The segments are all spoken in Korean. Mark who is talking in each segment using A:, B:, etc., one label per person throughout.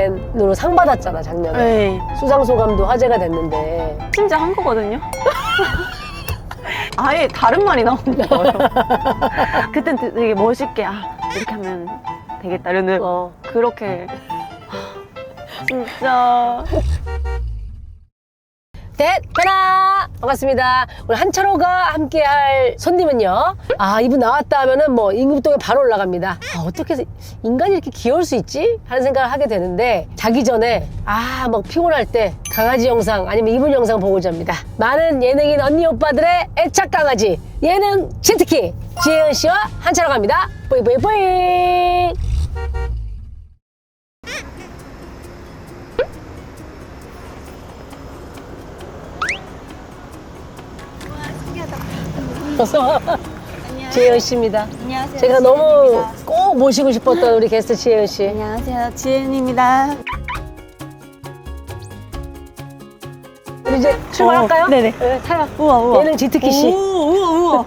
A: 개그맨으로 상 받았잖아 작년에.
B: 네.
A: 수상소감도 화제가 됐는데.
B: 진짜 한 거거든요. 아예 다른 말이 나오는 거예요. 그땐 되게 멋있게 이렇게 하면 되겠다 이러는 그렇게 진짜.
A: 대단하! 반갑습니다. 오늘 한철호가 함께할 손님은요. 이분 나왔다 하면은 뭐 임금동에 바로 올라갑니다. 어떻게 인간이 이렇게 귀여울 수 있지? 하는 생각을 하게 되는데 자기 전에 막 피곤할 때 강아지 영상 아니면 이분 영상 보고 잡니다. 많은 예능인 언니 오빠들의 애착 강아지 예능 치트키 지혜은 씨와 한철호 갑니다. 뿌잉뿌잉뿌잉! 어서 지혜은 씨입니다.
B: 안녕하세요.
A: 제가 너무 꼭 모시고 싶었던 우리 게스트 지혜은 씨.
B: 안녕하세요. 지은입니다.
A: 우리 이제 출발할까요?
B: 네네.
A: 네, 타요.
B: 우와.
A: 예능 지트키 씨.
B: 우와.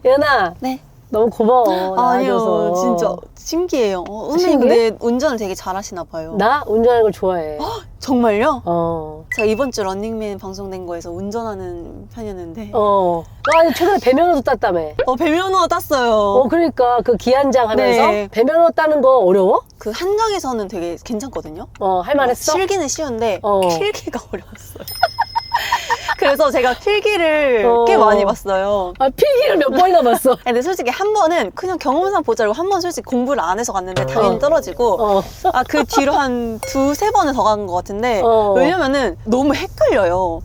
A: 예은아.
B: 네.
A: 너무 고마워.
B: 아니요,
A: 나와줘서.
B: 진짜 신기해요. 선생님
A: 신기해?
B: 근데 운전을 되게 잘하시나 봐요.
A: 나 운전하는 걸 좋아해.
B: 정말요? 제가 이번 주 런닝맨 방송된 거에서 운전하는 편이었는데
A: 아니 최근에 배면허도 땄다며.
B: 배면허 땄어요.
A: 그러니까 그 기한장 하면서
B: 네.
A: 배면허 따는 거 어려워?
B: 그 한강에서는 되게 괜찮거든요.
A: 할만했어?
B: 실기는 쉬운데 필기가 어려웠어요. 그래서 제가 필기를 꽤 많이 봤어요.
A: 필기를 몇 번이나 봤어?
B: 근데 솔직히 한 번은 그냥 경험상 보자고 한 번 솔직히 공부를 안 해서 갔는데 당연히 떨어지고 그 뒤로 한 두세 번은 더 간 것 같은데 왜냐면은 너무 헷갈려요.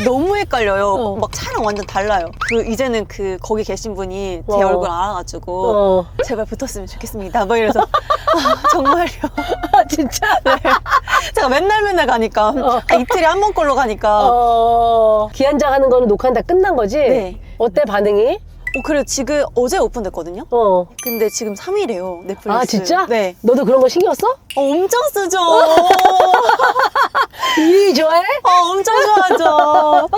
B: 너무 헷갈려요. 막 차랑 완전 달라요. 이제는 거기 계신 분이 제 얼굴 알아가지고 제발 붙었으면 좋겠습니다. 막 이래서 정말요.
A: 진짜?
B: 네. 제가 맨날 가니까 이틀에 한 번 꼴로 가니까
A: 기한장 하는 거는 녹화는 다 끝난 거지?
B: 네.
A: 어때 반응이?
B: 그래 지금 어제 오픈됐거든요? 근데 지금 3일이에요 넷플릭스.
A: 진짜?
B: 네.
A: 너도 그런 거 신경 써?
B: 엄청 쓰죠.
A: 이 좋아해?
B: 엄청 좋아하죠.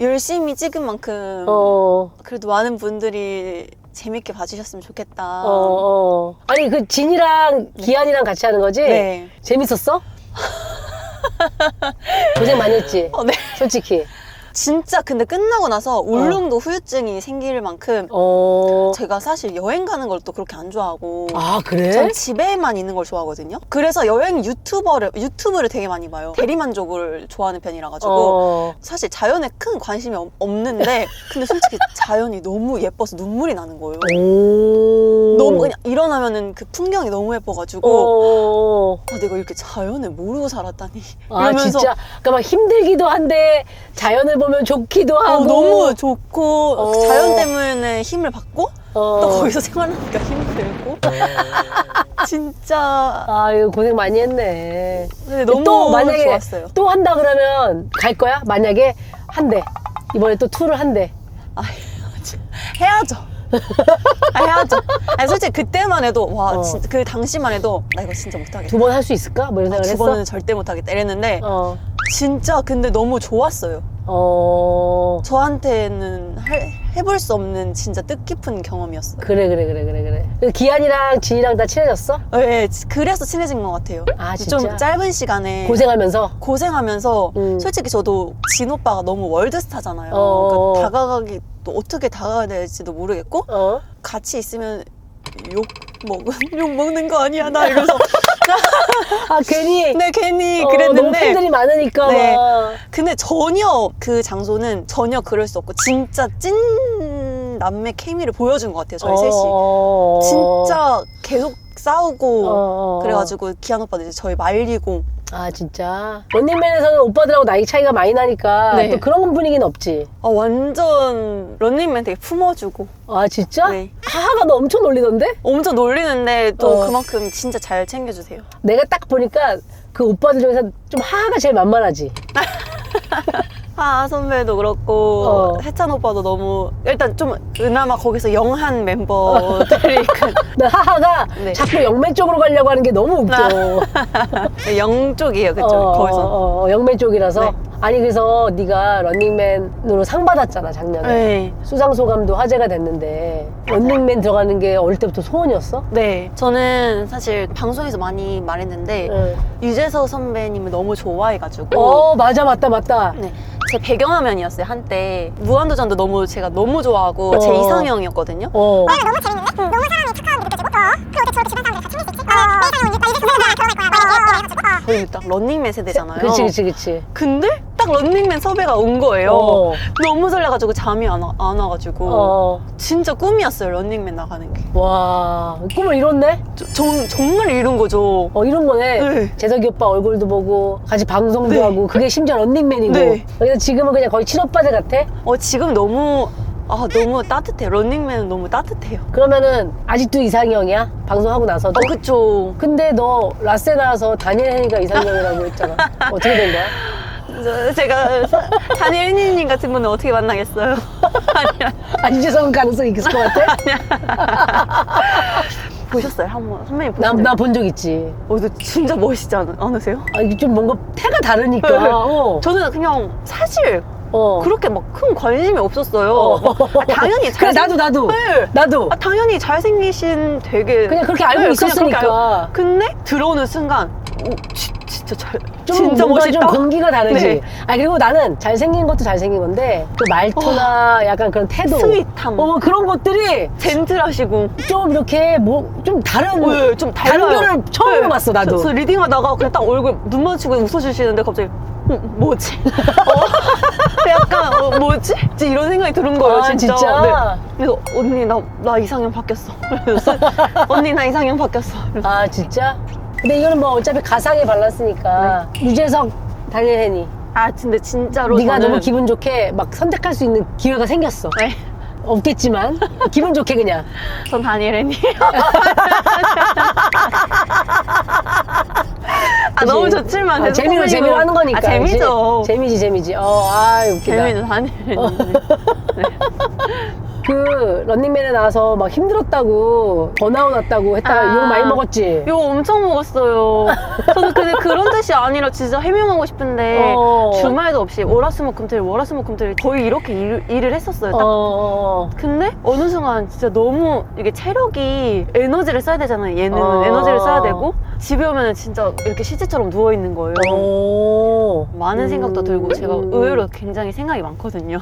B: 열심히 찍은 만큼 그래도 많은 분들이 재밌게 봐주셨으면 좋겠다.
A: 아니 그 진이랑 기한이랑 같이 하는 거지?
B: 네.
A: 재밌었어? 고생 많이 했지?
B: 네.
A: 솔직히.
B: 진짜 근데 끝나고 나서 울릉도 후유증이 생길 만큼 제가 사실 여행 가는 걸 또 그렇게 안 좋아하고
A: 그래?
B: 전 집에만 있는 걸 좋아하거든요. 그래서 여행 유튜브를 되게 많이 봐요. 대리만족을 좋아하는 편이라 가지고 사실 자연에 큰 관심이 없는데 근데 솔직히 자연이 너무 예뻐서 눈물이 나는 거예요. 너무 그냥 일어나면은 그 풍경이 너무 예뻐가지고 내가 이렇게 자연을 모르고 살았다니 이러면서
A: 진짜? 그러니까 막 힘들기도 한데 자연을 보면 좋기도 하고
B: 너무 좋고 자연 때문에 힘을 받고 또 거기서 생활하니까 힘들고 진짜
A: 이거 고생 많이 했네.
B: 근데 너무
A: 또 만약에
B: 좋았어요.
A: 또 한다 그러면 갈 거야? 만약에 한대 이번에 또 투를 한대.
B: 해야죠. 해야죠. 아니, 솔직히 그때만 해도 진짜 그 당시만 해도 나 이거 진짜 못하겠다.
A: 두 번 할 수 있을까? 뭐 이런 생각을
B: 두
A: 했어?
B: 번은 절대 못하겠다 이랬는데 진짜 근데 너무 좋았어요. 저한테는 해볼 수 없는 진짜 뜻깊은 경험이었어요.
A: 그래. 기한이랑 진이랑 다 친해졌어?
B: 네, 그래서 친해진 것 같아요.
A: 진짜?
B: 좀 짧은 시간에
A: 고생하면서
B: 솔직히 저도 진 오빠가 너무 월드스타잖아요. 그러니까 또 어떻게 다가가야 될지도 모르겠고 같이 있으면 욕 먹는 거 아니야 나 이러면서
A: 괜히
B: 괜히 그랬는데
A: 너무 팬들이 많으니까
B: 네.
A: 막.
B: 근데 전혀 그 장소는 전혀 그럴 수 없고 진짜 찐 남매 케미를 보여준 것 같아요. 저희 셋이 진짜 계속 싸우고 그래가지고 기한 오빠도 이제 저희 말리고
A: 진짜? 런닝맨에서는 오빠들하고 나이 차이가 많이 나니까 또 그런 분위기는 없지?
B: 완전 런닝맨 되게 품어주고.
A: 진짜?
B: 네.
A: 하하가 너 엄청 놀리던데?
B: 엄청 놀리는데 또 그만큼 진짜 잘 챙겨주세요.
A: 내가 딱 보니까 그 오빠들 중에서 좀 하하가 제일 만만하지?
B: 선배도 그렇고 해찬 오빠도 너무 일단 좀 그나마 거기서 영한 멤버들이
A: 나 하하가 자꾸 영매 쪽으로 가려고 하는 게 너무 웃겨.
B: 영 쪽이에요 그쪽 거기서.
A: 영매 쪽이라서 아니 그래서 네가 런닝맨으로 상 받았잖아 작년에.
B: 네.
A: 수상 소감도 화제가 됐는데 런닝맨 들어가는 게 어릴 때부터 소원이었어?
B: 네. 저는 사실 방송에서 많이 말했는데
A: 응.
B: 유재석 선배님을 너무 좋아해가지고
A: 맞아 맞다.
B: 네. 제 배경화면이었어요 한때. 무한도전도 제가 너무 좋아하고
A: 어.
B: 제 이상형이었거든요.
A: 어.
C: 너무 재밌는데? 너무 사람이 착한 느껴지고 그리고 저렇게 주변 사람들이 다 챙길 수 있지? 내 이상형이 나 이제 들어갈 거야 해가지고
B: 저희 딱 런닝맨 세대잖아요.
A: 그치.
B: 근데 딱 런닝맨 섭외가 온 거예요.
A: 어.
B: 너무 설레가지고 잠이 안 와가지고 진짜 꿈이었어요 런닝맨 나가는 게.
A: 와 꿈을 이뤘네?
B: 정말 이룬 거죠.
A: 이런 거네.
B: 네.
A: 재석이 오빠 얼굴도 보고 같이 방송도
B: 네.
A: 하고 그게 심지어 런닝맨이고.
B: 네.
A: 그래서 지금은 그냥 거의 친오빠들 같아?
B: 지금 너무 따뜻해요. 런닝맨은 너무 따뜻해요.
A: 그러면은 아직도 이상형이야? 방송하고 나서도?
B: 그쵸.
A: 근데 너 라세 나와서 다니엘 헤니가 이상형이라고 했잖아. 어떻게 된 거야?
B: 제가 다니엘 님 같은 분은 어떻게 만나겠어요?
A: 이재성은 가능성이 있을 것 같아?
B: 보셨어요? 한번 선배님 보셨어요?
A: 나 본 적 있지.
B: 진짜 멋있지 않으세요?
A: 이게 좀 뭔가 태가 다르니까.
B: 네.
A: 저는
B: 저는 그냥 사실 그렇게 막 큰 관심이 없었어요. 당연히
A: 그래 나도
B: 네.
A: 나도
B: 당연히 잘생기신 되게
A: 그냥 그렇게 알고
B: 그냥
A: 있었으니까.
B: 그렇게 알고. 근데 들어오는 순간 진짜
A: 좀
B: 진짜
A: 뭔가
B: 멋있다.
A: 좀 공기가 다르지.
B: 네.
A: 그리고 나는 잘생긴 것도 잘생긴 건데 그 말투나 약간 그런 태도,
B: 스윗함.
A: 그런 것들이
B: 젠틀하시고
A: 좀 이렇게 좀 다른
B: 네, 좀 달라요.
A: 결을 처음
B: 네.
A: 봤어 나도.
B: 저 리딩하다가 그냥 딱 얼굴 눈 마주치고 웃어주시는데 갑자기 뭐지? 약간 뭐지? 진짜 이런 생각이 드는 거예요 진짜.
A: 진짜?
B: 네. 그래서 언니 나 이상형 바뀌었어. 그래서 언니 나 이상형 바뀌었어. 그래서
A: 진짜? 근데 이거는 뭐 어차피 가상의 밸런스니까 유재석, 다니엘 헤니
B: 근데 진짜로
A: 네가
B: 저는
A: 너무 기분 좋게 막 선택할 수 있는 기회가 생겼어.
B: 네.
A: 없겠지만 기분 좋게 그냥.
B: 전 다니엘 앤이. 너무 좋지만
A: 재미로 하는 거니까.
B: 재미죠.
A: 재미지. 웃기다.
B: 재미는 다니엘 앤이.
A: 그 런닝맨에 나와서 막 힘들었다고 번아웃 왔다고 했다가 욕 많이 먹었지.
B: 욕 엄청 먹었어요. 저는 근데 그런 뜻이 아니라 진짜 해명하고 싶은데 주말도 없이 월화수목금토일 거의 이렇게 일을 했었어요. 딱. 근데 어느 순간 진짜 너무 이게 체력이 에너지를 써야 되잖아요. 예능은 에너지를 써야 되고 집에 오면 진짜 이렇게 시체처럼 누워 있는 거예요. 많은 생각도 들고 제가 의외로 굉장히 생각이 많거든요.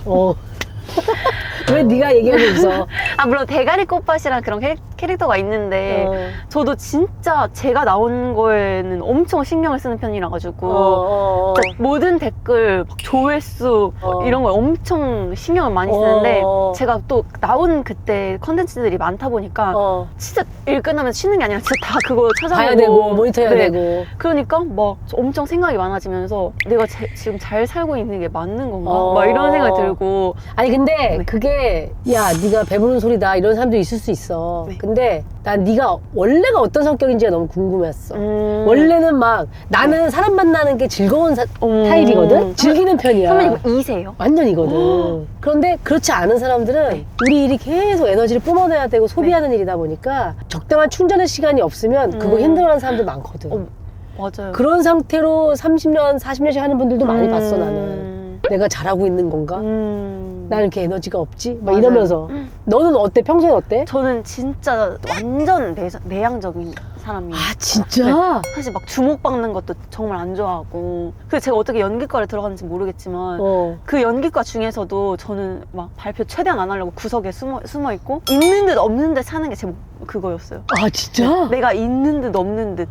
A: 왜 네가 얘기하고 있어?
B: 물론 대가리 꽃밭이랑 그런 캐릭터가 있는데 저도 진짜 제가 나온 거에는 엄청 신경을 쓰는 편이라 가지고 모든 댓글 막 조회수 이런 걸 엄청 신경을 많이 쓰는데 제가 또 나온 그때 컨텐츠들이 많다 보니까 진짜 일 끝나면 쉬는 게 아니라 진짜 다 그거 찾아보고
A: 봐야 되고 모니터해야 되고.
B: 그러니까 막 엄청 생각이 많아지면서 내가 지금 잘 살고 있는 게 맞는 건가? 막 이런 생각이 들고.
A: 아니 근데 그게 야 네가 배부른 소리다 이런 사람도 있을 수 있어.
B: 네.
A: 근데 난 네가 원래가 어떤 성격인지가 너무 궁금했어. 원래는 막 나는 사람 만나는 게 즐거운 타입이거든. 즐기는 편이야.
B: 선배님 2세요?
A: 완전 이거든. 그런데 그렇지 않은 사람들은 우리 일이 계속 에너지를 뿜어내야 되고 소비하는 일이다 보니까 적당한 충전의 시간이 없으면 그거 힘들어하는 사람들 많거든.
B: 맞아요.
A: 그런 상태로 30년, 40년씩 하는 분들도 많이 봤어 나는. 내가 잘하고 있는 건가? 나는 이렇게 에너지가 없지? 막
B: 맞아요.
A: 이러면서. 너는 어때? 평소에 어때?
B: 저는 진짜 완전 내향적인 사람이에요.
A: 진짜?
B: 사실 막 주목받는 것도 정말 안 좋아하고. 그래서 제가 어떻게 연기과를 들어갔는지 모르겠지만 그 연기과 중에서도 저는 막 발표 최대한 안 하려고 구석에 숨어 있고 있는 듯 없는 듯 사는 게 제 그거였어요.
A: 진짜?
B: 내가 있는 듯 없는 듯.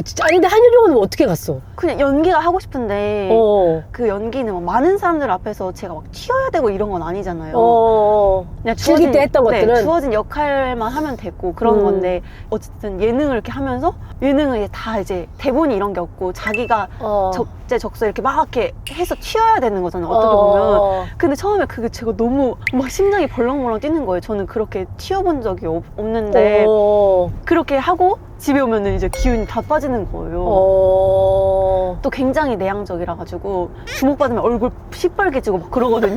A: 진짜? 아니 근데 한효정은 어떻게 갔어?
B: 그냥 연기가 하고 싶은데 그 연기는 막 많은 사람들 앞에서 제가 막 튀어야 되고 이런 건 아니잖아요. 그냥
A: 즐길 때 했던 것들은?
B: 주어진 역할만 하면 되고 그런 건데 어쨌든 예능을 이렇게 하면서 예능은 다 이제 대본이 이런 게 없고 자기가 적재적소 이렇게 막 이렇게 해서 튀어야 되는 거잖아요. 어떻게 보면. 근데 처음에 그게 제가 너무 막 심장이 벌렁벌렁 뛰는 거예요. 저는 그렇게 튀어본 적이 없는데 그렇게 하고 집에 오면은 이제 기운이 다 빠지는 거예요. 또 굉장히 내향적이라 가지고 주목받으면 얼굴 시뻘개지고 막 그러거든요.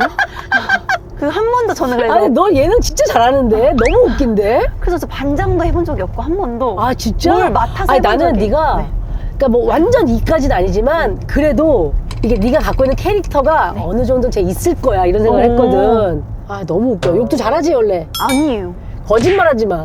B: 그 한 번도 저는 그래서
A: 아니 너 예능 진짜 잘하는데? 너무 웃긴데?
B: 그래서 저 반장도 해본 적이 없고 한 번도.
A: 진짜?
B: 뭘 맡아서
A: 아니
B: 해본
A: 나는
B: 적이.
A: 네가
B: 네.
A: 그러니까 뭐 완전 이까지는 아니지만 그래도 이게 네가 갖고 있는 캐릭터가 어느 정도 제 있을 거야 이런 생각을 했거든. 아 너무 웃겨. 욕도 잘하지 원래.
B: 아니에요.
A: 거짓말하지 마.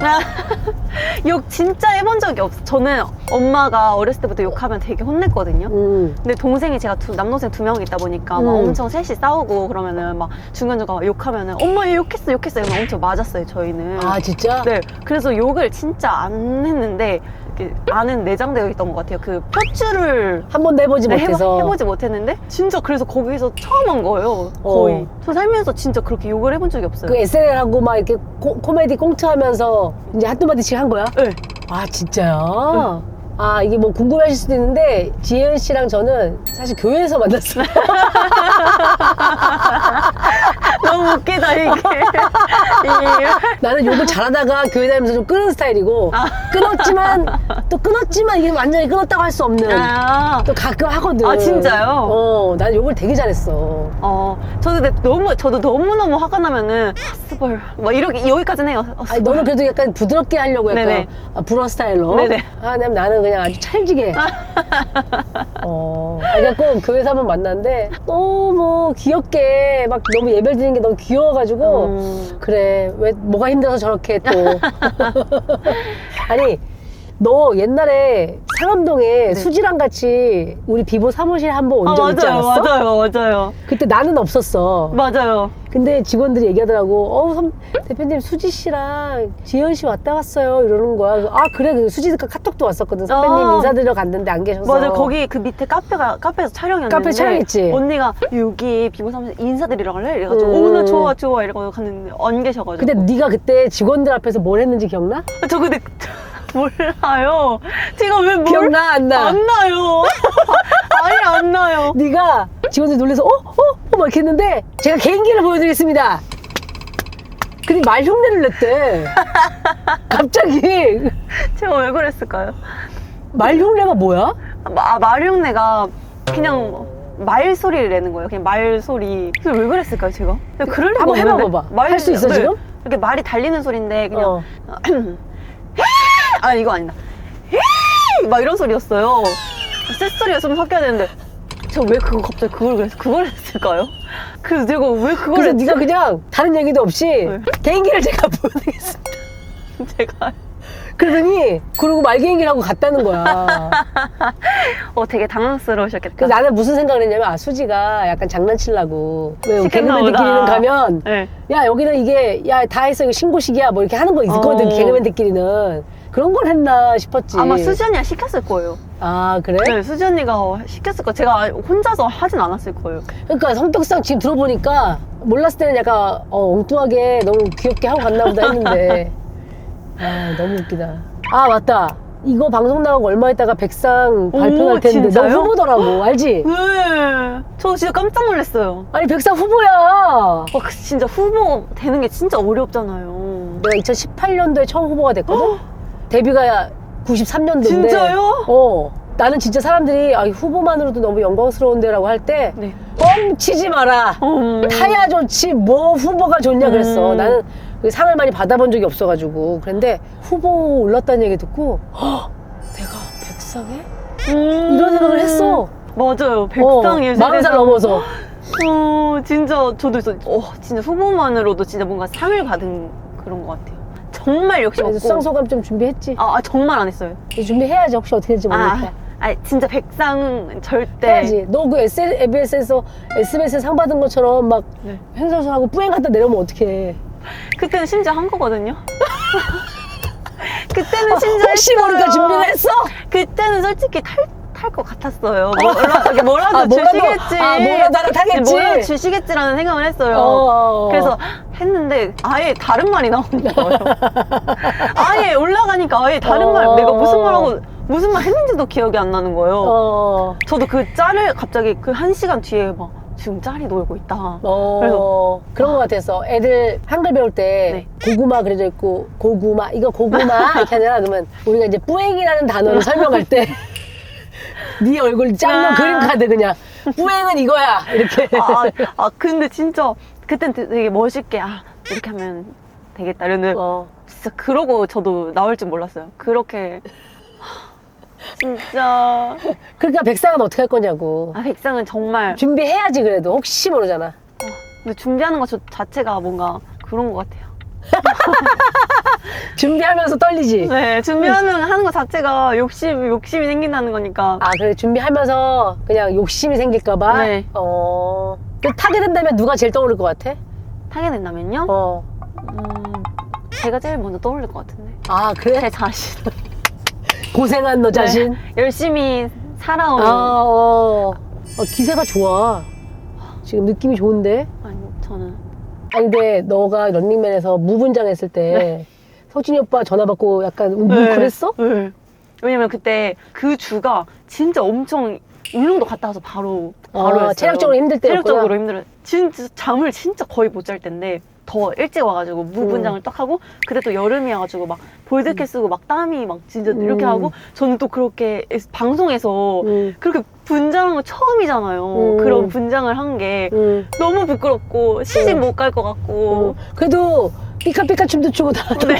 B: 욕 진짜 해본 적이 없어. 저는 엄마가 어렸을 때부터 욕하면 되게 혼냈거든요. 근데 동생이 제가 남동생 2명 있다 보니까 막 엄청 셋이 싸우고 그러면은 막 중간중간 욕하면은 엄마 얘 욕했어 이러면 엄청 맞았어요 저희는.
A: 아 진짜?
B: 네. 그래서 욕을 진짜 안 했는데 이렇게 안은 내장되어 있던 것 같아요. 그 표출을
A: 한 번도 해보지 못해서.
B: 해보지 못했는데 진짜 그래서 거기서 처음 한 거예요. 거의. 저 살면서 진짜 그렇게 욕을 해본 적이 없어요.
A: 그 SNL하고 막 이렇게 코미디 꽁트하면서 이제 한두 마디씩 한 거야?
B: 네.
A: 아 진짜요? 아 이게 뭐 궁금해하실 수도 있는데 지혜은 씨랑 저는 사실 교회에서 만났어요.
B: 너무 웃기다 이게.
A: 나는 욕을 잘하다가 교회 다니면서 좀 끊은 스타일이고 끊었지만 이게 완전히 끊었다고 할 수 없는
B: 아.
A: 또 가끔 하거든.
B: 아, 진짜요?
A: 난 욕을 되게 잘했어.
B: 저도 너무너무 화가 나면은 스벌 막 이렇게 여기까지는 해요.
A: 아니 너는 그래도 약간 부드럽게 하려고 약간
B: 네네.
A: 불어 스타일로.
B: 네네.
A: 나는 그냥 아주 찰지게. 그래갖고 교회에서 한번 만났는데 너무 귀엽게 막 너무 예배를 드리는 게 너무 귀여워가지고 그래 왜 뭐가 힘들어서 저렇게 또 아니 너 옛날에 상암동에 수지랑 같이 우리 비보 사무실 한번 온 적 있지 않았어?
B: 맞아요.
A: 그때 나는 없었어.
B: 맞아요.
A: 근데 직원들이 얘기하더라고. 대표님 수지 씨랑 지현 씨 왔다 갔어요 이러는 거야. 아 그래 그 수지 카톡도 왔었거든. 선배님 인사드리러 갔는데 안 계셔서.
B: 맞아요. 거기 그 밑에 카페에서 촬영이었는데
A: 카페 촬영했지.
B: 언니가 여기 비보 사무실 인사드리러 갈래? 이래가지고 나 좋아 이러고 갔는데 안 계셔가지고.
A: 근데 네가 그때 직원들 앞에서 뭘 했는지 기억나?
B: 저 근데 몰라요. 제가 왜
A: 기억나 안 나?
B: 안 나요. 아예 안 나요.
A: 네가 직원들 놀래서 막 이렇게 했는데 제가 개인기를 보여드리겠습니다. 근데 말 흉내를 냈대. 갑자기.
B: 제가 왜 그랬을까요?
A: 말 흉내가 뭐야?
B: 말흉내가 그냥 말소리를 내는 거예요. 그냥 말소리. 그래서 왜 그랬을까요, 제가? 그럴 리가
A: 한번
B: 없는데.
A: 해봐봐. 할 수 있어,
B: 네.
A: 지금?
B: 이렇게 말이 달리는 소리인데 그냥 이거 아니다. 막 이런 소리였어요. 쇳소리가 좀 섞여야 되는데 제가 왜 갑자기 그걸 했을까요? 그래서 제가 왜 그걸
A: 그래서 네가 그냥 다른 얘기도 없이 개인기를 제가 보여드리겠습니다.
B: 제가
A: 그러더니 그러고 말 개인기를 하고 갔다는 거야.
B: 되게 당황스러우셨겠다.
A: 그래서 나는 무슨 생각을 했냐면 수지가 약간 장난치려고 왜
B: 시켰나
A: 개그맨들끼리는
B: 보다.
A: 가면
B: 네.
A: 야 여기는 이게 야 다 했어 이거 신고식이야 뭐 이렇게 하는 거 있거든 개그맨들끼리는 그런 걸 했나 싶었지.
B: 아마 수지 언니가 시켰을 거예요.
A: 아 그래?
B: 네, 수지 언니가 시켰을 거예요. 제가 혼자서 하진 않았을 거예요.
A: 그러니까 성격상 지금 들어보니까 몰랐을 때는 약간 엉뚱하게 너무 귀엽게 하고 갔나 보다 했는데 너무 웃기다. 아 맞다. 이거 방송 나가고 얼마 있다가 백상 발표할 텐데 너
B: 진짜요?
A: 후보더라고 알지?
B: 네. 저 진짜 깜짝 놀랐어요.
A: 아니 백상 후보야.
B: 진짜 후보 되는 게 진짜 어렵잖아요.
A: 내가 2018년도에 처음 후보가 됐거든? 데뷔가 93년도인데
B: 진짜요?
A: 나는 진짜 사람들이 후보만으로도 너무 영광스러운데 라고 할 때
B: 네.
A: 뻥치지 마라. 타야 좋지 뭐 후보가 좋냐 그랬어. 나는 그 상을 많이 받아본 적이 없어가지고 그런데 후보 올랐다는 얘기 듣고 내가 백상에? 이런 생각을 했어.
B: 맞아요. 백상 예술에서
A: 40살 넘어서.
B: 진짜 저도 진짜 후보만으로도 진짜 뭔가 상을 받은 그런 것 같아요. 정말 욕심 없고.
A: 수상소감 좀 준비했지?
B: 정말 안 했어요.
A: 준비해야지. 혹시 어떻게 될지 모르니까.
B: 진짜 백상 절대
A: 해야지. 너 그 SBS에서 상 받은 것처럼 막 횡설수설하고 뿌앵 갔다 내려오면 어떡해.
B: 그때는 심지어 한 거거든요. 그때는 심지어
A: 혹시 모르니까 준비를 했어?
B: 그때는 솔직히 탈 것 같았어요. 뭐라도 주시겠지.
A: 뭐라도 하나 타겠지.
B: 뭐라도 주시겠지라는 생각을 했어요. 그래서 했는데 아예 다른 말이 나오는 거예요. 아예 올라가니까 아예 다른 말, 내가 무슨 말 했는지도 기억이 안 나는 거예요. 저도 그 짤을 갑자기 그 1시간 뒤에 막 지금 짤이 놀고 있다. 그래서
A: 그런 것 같아서 애들 한글 배울 때 고구마 그려져 있고 고구마 이거 고구마 이렇게 하잖아. 그러면 우리가 이제 뿌앵이라는 단어를 설명할 때 네 얼굴 짱로 그림 카드 그냥 뿌앵은 이거야 이렇게.
B: 근데 진짜 그땐 되게 멋있게 이렇게 하면 되겠다 이러는데 진짜 그러고 저도 나올 줄 몰랐어요. 그렇게 진짜.
A: 그러니까 백상은 어떻게 할 거냐고.
B: 아, 백상은 정말.
A: 준비해야지 그래도 혹시 모르잖아.
B: 근데 준비하는 것 자체가 뭔가 그런 것 같아요.
A: 준비하면서 떨리지.
B: 네, 준비하는 하는 것 자체가 욕심이 생긴다는 거니까.
A: 아 그래 준비하면서 그냥 욕심이 생길까봐.
B: 네.
A: 근데 타게 된다면 누가 제일 떠오를 것 같아?
B: 타게 된다면요? 제가 제일 먼저 떠올릴 것 같은데.
A: 아 그래?
B: 제 자신.
A: 고생한 너 자신.
B: 네, 열심히 살아온.
A: 기세가 좋아. 지금 느낌이 좋은데.
B: 아니, 저는.
A: 아니 근데 너가 런닝맨에서 무분장 했을 때 석진이 오빠 전화 받고 약간 그랬어?
B: 네. 왜냐면 그때 그 주가 진짜 엄청 울릉도 갔다 와서 바로 했어요.
A: 체력적으로 힘들 때였구나.
B: 체력적으로 힘들어. 진짜 잠을 진짜 거의 못 잘 텐데 더 일찍 와가지고 무분장을 딱 하고 그때 또 여름이어가지고 막 볼드캡 쓰고 막 땀이 막 진짜 이렇게 하고 저는 또 그렇게 방송에서 그렇게 분장한 거 처음이잖아요. 그런 분장을 한 게 너무 부끄럽고 시집 못 갈 것 같고
A: 그래도 삐까삐까 춤도 추고 다.
B: 네.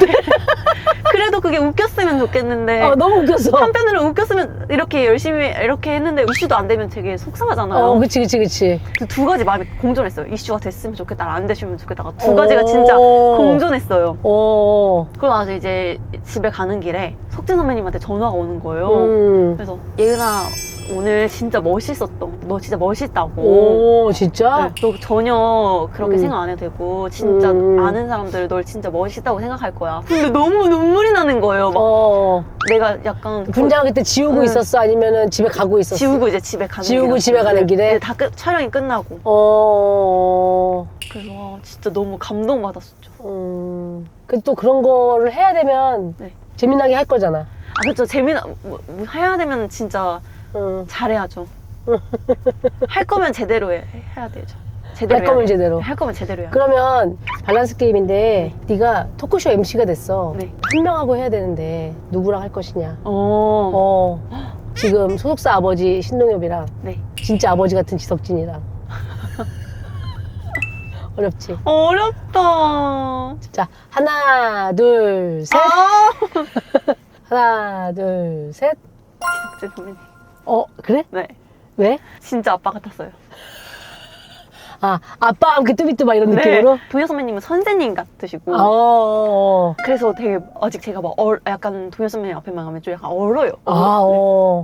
B: 그래도 그게 웃겼으면 좋겠는데
A: 너무 웃겼어.
B: 한편으로 웃겼으면 이렇게 열심히 이렇게 했는데 이슈도 안 되면 되게 속상하잖아요.
A: 그치.
B: 그 두 가지 마음이 공존했어요. 이슈가 됐으면 좋겠다, 안 됐으면 좋겠다가 두 가지가 진짜 공존했어요. 그러고 나서 이제 집에 가는 길에 석진 선배님한테 전화가 오는 거예요. 그래서 예은아 오늘 진짜 멋있었던 너 진짜 멋있다고.
A: 진짜?
B: 네, 너 전혀 그렇게 생각 안 해도 되고 진짜 아는 사람들 널 진짜 멋있다고 생각할 거야. 근데 너무 눈물이 나는 거예요. 막 내가 약간
A: 분장 그때 지우고 있었어? 아니면은 집에 가고 있었어?
B: 지우고 이제 집에 가는
A: 지우고 집에 가는 길에?
B: 네, 다 촬영이 끝나고. 그래서 진짜 너무 감동받았었죠.
A: 근데 또 그런 거를 해야 되면
B: 네.
A: 재미나게 할 거잖아.
B: 아 그렇죠. 뭐 해야 되면 진짜 잘해야죠. 할 거면 제대로 해야 되죠. 제대로
A: 할 거면
B: 해야 돼요.
A: 제대로.
B: 할 거면 제대로 해야
A: 그러면 밸런스 게임인데 네가 토크쇼 MC가 됐어.
B: 네.
A: 한 명하고 해야 되는데 누구랑 할 것이냐.
B: 어.
A: 지금 소속사 아버지 신동엽이랑
B: 네.
A: 진짜 아버지 같은 지석진이랑. 어렵지?
B: 어렵다.
A: 자, 하나, 둘, 셋. 하나, 둘, 셋.
B: 지석진 선배님.
A: 그래?
B: 네.
A: 왜?
B: 진짜 아빠 같았어요.
A: 아빠와 함께 뚜비뚜바 이런 느낌으로?
B: 동현 선배님은 선생님 같으시고. 그래서 되게 아직 제가 막 약간 동현 선배님 앞에만 가면 좀 약간 얼어요.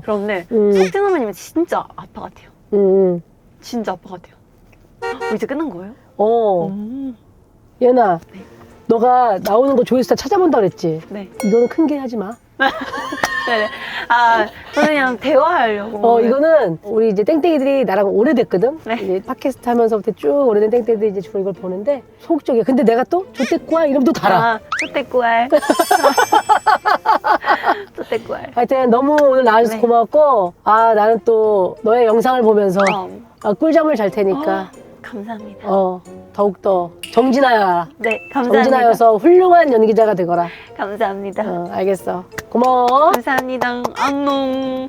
B: 그런데 석진 선배님은 진짜 아빠 같아요. 진짜 아빠 같아요. 이제 끝난 거예요?
A: 예은아, 너가 나오는 거 조회수 다 찾아본다 그랬지?
B: 네.
A: 이거는 큰 게 하지 마.
B: 네네. 저는 그냥 대화하려고.
A: 이거는 우리 이제 땡땡이들이 나랑 오래됐거든?
B: 네.
A: 이제 팟캐스트 하면서부터 쭉 오래된 땡땡이들이 이제 주로 이걸 보는데 소극적이야. 근데 내가 또 조태꾸야 이러면 또 달아.
B: 쪼떼꾸알. 쪼떼꾸알.
A: 하여튼 너무 오늘 나와줘서
B: 네.
A: 고마웠고 나는 또 너의 영상을 보면서 꿀잠을 잘 테니까
B: 감사합니다.
A: 더욱더 정진하여라.
B: 네, 감사합니다.
A: 정진하여서 훌륭한 연기자가 되거라.
B: 감사합니다.
A: 알겠어. 고마워.
B: 감사합니다. 안녕.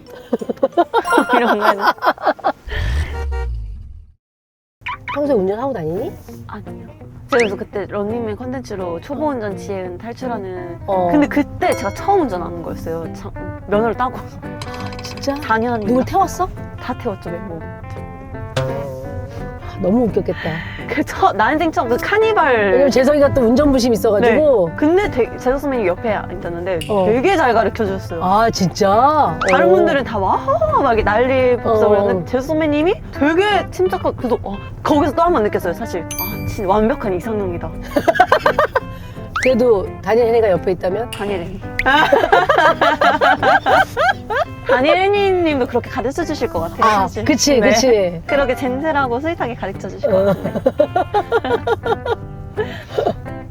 B: 이런 거.
A: 평소에 운전하고 다니니?
B: 아니요. 제가 그래서 그때 런닝맨 컨텐츠로 초보 운전 지혜은 탈출하는.
A: 어.
B: 근데 그때 제가 처음 운전하는 거였어요. 면허를 따고.
A: 진짜?
B: 4년.
A: 누굴 태웠어?
B: 다 태웠죠, 멤버.
A: 너무 웃겼겠다.
B: 나 인생 처음 그 카니발.
A: 왜냐면 재석이가 또 운전부심 있어가지고.
B: 근데 재석 선배님 옆에 앉았는데 되게 잘 가르쳐 주셨어요.
A: 진짜?
B: 다른 분들은 다 막 이렇게 난리 법석을 했는데 재석 선배님이 되게 침착하고 그래서 거기서 또 한 번 느꼈어요. 사실 진짜 완벽한 이상형이다.
A: 그래도 다니엘 혜니가 옆에 있다면?
B: 다니엘 혜니. 다니엘 혜니 님도 그렇게 가르쳐 주실 것 같아요. 사실.
A: 그치.
B: 그렇게 젠틀하고 스윗하게 가르쳐 주실 것 같아요.